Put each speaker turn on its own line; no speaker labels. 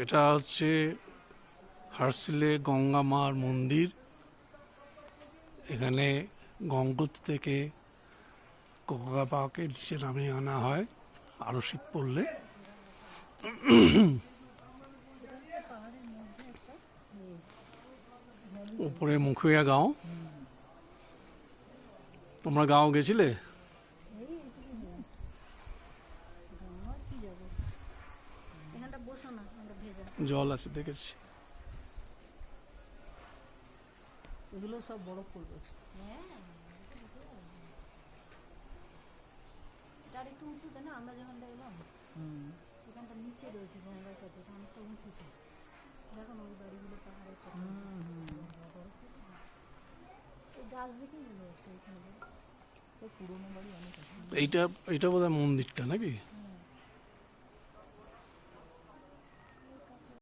এটা হচ্ছে হার্সিলে গঙ্গা মার মন্দির। এখানে গঙ্গোত্রী থেকে কোকাপাকে নিচে নামিয়ে আনা হয় আরো শীত পড়লে। উপরে মুখুয়া গাঁও। তোমরা গাঁও গেছিলে? জল আছে দেখেছি।
এগুলো সব বরফ পড়বে।
তার একটু উঁচুতে না, আমরা যেখানটা এলাম সেখানটা নিচে রয়েছে গঙ্গার কাছে, অনেকটা উঁচুতে। দেখো না ওই বাড়িগুলো পাহাড়ের কাছে, গাছ দেখেই মনে হচ্ছে এখানে
পুরোনো বাড়ি অনেক আছে।
এইটা বোধহয় মন্দিরটা নাকি?